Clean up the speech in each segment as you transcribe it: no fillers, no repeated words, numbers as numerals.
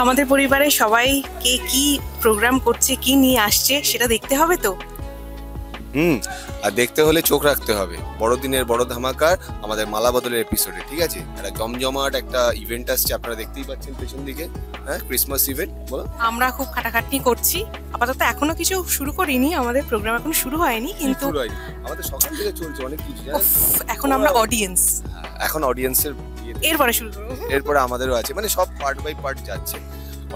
আমাদের পরিবারের সবাই কে কি প্রোগ্রাম করছে, কি নিয়ে আসছে সেটা দেখতে হবে তো। আর দেখতে হলে চোখ রাখতে হবে বড়দিনের বড় ধামাকার আমাদের মালা বদলের এপিসোডে, ঠিক আছে? একটা জমজমাট একটা ইভেন্ট আসছে, আপনারা দেখতেই পাচ্ছেন পেছন দিকে। হ্যাঁ, ক্রিসমাস ইভেন্ট। বলো। আমরা খুব খাটাখাটনি করছি, আপাতত এখনো কিছু শুরু করিনি, আমাদের প্রোগ্রাম এখনো শুরু হয়নি, কিন্তু আমাদের সকাল থেকে চলছে অনেক কিছু। এখন আমরা অডিয়েন্স, এখন অডিয়েন্সের এরপরে শুরু করব। এরপরে আমাদেরও আছে, মানে সব পার্ট বাই পার্ট যাচ্ছে।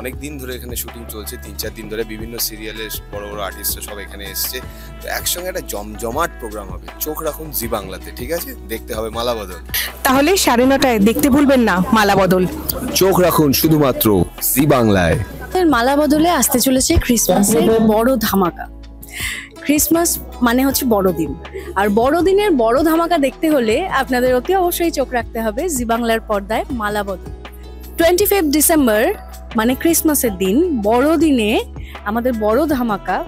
অনেক দিন ধরে এখানে শুটিং চলছে, 3-4 দিন ধরে বিভিন্ন সিরিয়ালের বড় বড় আর্টিস্টরা সব এখানে এসছে। তো একসঙ্গে একটা জমজমাট প্রোগ্রাম হবে। চোখ রাখুন জি বাংলাতে, ঠিক আছে? দেখতে হবে মালা বদল। তাহলে 9:30টায় দেখতে ভুলবেন না মালা বদল। চোখ রাখুন শুধুমাত্র জি বাংলায়। মালা বদলে আসতে চলেছে ক্রিসমাসের বড় ধামাকা। ক্রিসমাস মানে হচ্ছে বড়দিন, আর বড়দিনের বড় ধামাকা দেখতে হলে আপনাদের অতি অবশ্যই চোখ রাখতে হবে জি বাংলার পর্দায় মালা বদল। 25 ডিসেম্বর মানে ক্রিসমাসের দিন, বড়দিনে আমাদের বড় ধামাকা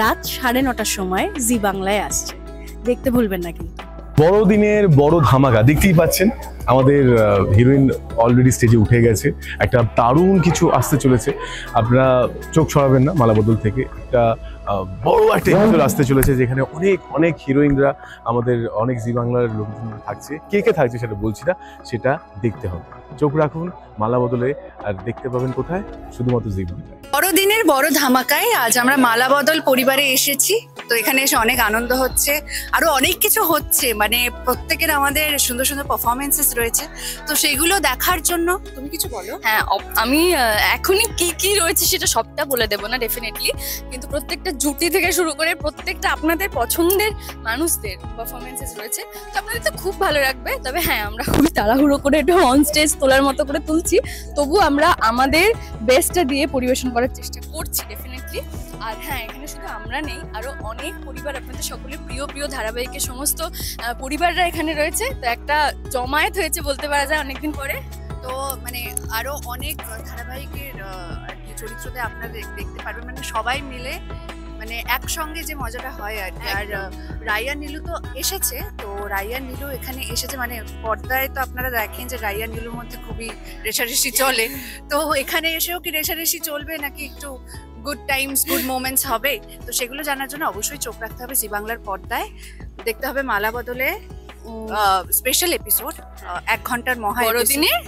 রাত 9:30টার সময় জি বাংলায় আসছে, দেখতে ভুলবেন না কিন্তু। বড়দিনের বড় ধামাকা দেখতেই পাচ্ছেন, আমাদের হিরোইন অলরেডি স্টেজে উঠে গেছে। একটা দারুণ কিছু আসতে চলেছে, আপনারা চোখ সরাবেন না মালা বদল থেকে। একটা বড় একটা এপিসোড আসতে চলেছে যেখানে অনেক অনেক হিরোইনরা, আমাদের অনেক জি বাংলার লোকজন থাকছে। কে কে থাকছে সেটা বলছি না, সেটা দেখতে হবে। চোখ রাখুন মালা বদলে, আর দেখতে পাবেন কোথায়? শুধুমাত্র জি বাংলায়। বড়দিনের বড় ধামাকায় আজ আমরা মালা বদল পরিবারে এসেছি। তো এখানে এসে অনেক আনন্দ হচ্ছে, আরো অনেক কিছু হচ্ছে, মানে প্রত্যেকের আমাদের সুন্দর সুন্দর পারফরমেন্সেস রয়েছে, তো সেগুলো দেখার জন্য তুমি কিছু বলো। হ্যাঁ, আমি এখনই কি কি রয়েছে সেটা সবটা বলে দেবো না ডেফিনেটলি, কিন্তু প্রত্যেকটা জুটি থেকে শুরু করে প্রত্যেকটা আপনাদের পছন্দের মানুষদের পারফরমেন্সেস রয়েছে, তো আপনাদের তো খুব ভালো লাগবে। তবে হ্যাঁ, আমরা খুবই তাড়াহুড়ো করে এটা অন স্টেজ তোলার মতো করে তুলছি, তবু আমরা আমাদের বেস্টটা দিয়ে পরিবেশন করার চেষ্টা করছি ডেফিনেটলি। আর হ্যাঁ, এখানে শুধু আমরা নেই, আরো অনেক পরিবার, আপনাদের সকলের প্রিয় প্রিয় ধারাবাহিকের সমস্ত পরিবাররা এখানে রয়েছে। তো একটা জমায়েত হয়েছে বলতে পারা যায় অনেকদিন পরে। তো মানে আরো অনেক ধারাবাহিকের চরিত্রতে আপনারা দেখতে পারবেন, মানে সবাই মিলে মানে একসঙ্গে যে মজাটা হয় আর কি। আর রাইয়া নীলু তো এসেছে, তো রাইয়া নীলু এখানে এসেছে, মানে পর্দায় তো আপনারা দেখেন যে রাইয়া নীলুর মধ্যে খুবই রেশারেশি চলে, তো এখানে এসেও কি রেশারেশি চলবে নাকি একটু গুড টাইমস গুড মোমেন্টস হবে, তো সেগুলো জানার জন্য অবশ্যই চোখ রাখতে হবে জি বাংলার পর্দায়। দেখতে হবে মালা বদলে স্পেশাল এপিসোড, 1 ঘন্টার মহা বড়দিনের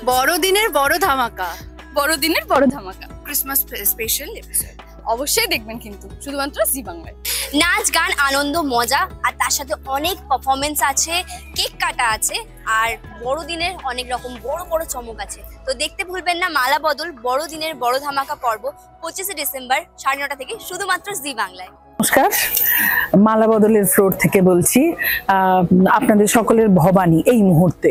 বড়দিনের বড় ধামাকা, বড়দিনের বড় ধামাকা ক্রিসমাস স্পেশাল এপিসোড অবশ্যই দেখবেন কিন্তু শুধুমাত্র জি বাংলায়। নাচ গান আনন্দ মজা, আর তার সাথে অনেক পারফরমেন্স আছে, কেক কাটা আছে, আর বড়দিনের অনেক রকম বড় বড় চমক আছে। তো দেখতে ভুলবেন না মালা বদল বড়দিনের বড় ধামাকা পর্ব 25 ডিসেম্বর 9:30 থেকে শুধুমাত্র জি বাংলায়। নমস্কার, মালা বদলের ফ্লোর থেকে বলছি। আপনাদের সকলের ভবানী এই মুহূর্তে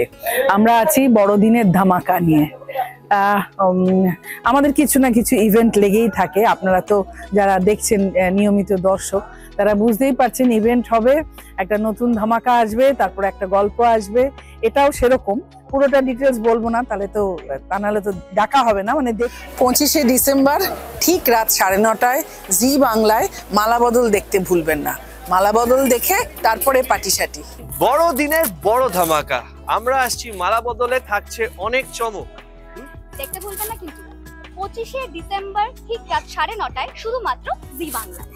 আমরা আছি বড়দিনের ধামাকা নিয়ে। আমাদের কিছু না কিছু ইভেন্ট লেগেই থাকে, আপনারা তো যারা দেখছেন নিয়মিত দর্শক তারা বুঝতেই পারছেন ইভেন্ট হবে, একটা নতুন ধামাকা আসবে, তারপর একটা গল্প আসবে। এটাও সেরকম, পুরোটা ডিটেলস বলবো না, তাহলে তো তা নাহলে তো ডাকা হবে না। মানে 25 ডিসেম্বর ঠিক রাত 9:30টায় জি বাংলায় মালা বদল দেখতে ভুলবেন না। মালা বদল দেখে তারপরে পাটিসাটি। বড়দিনের বড় ধামাকা, আমরা আসছি মালা বদলে, থাকছে অনেক চমক। দেখতে ভুলবেন না কিন্তু 25 ডিসেম্বর ঠিক রাত 9:30টায় শুধুমাত্র জি বাংলায়।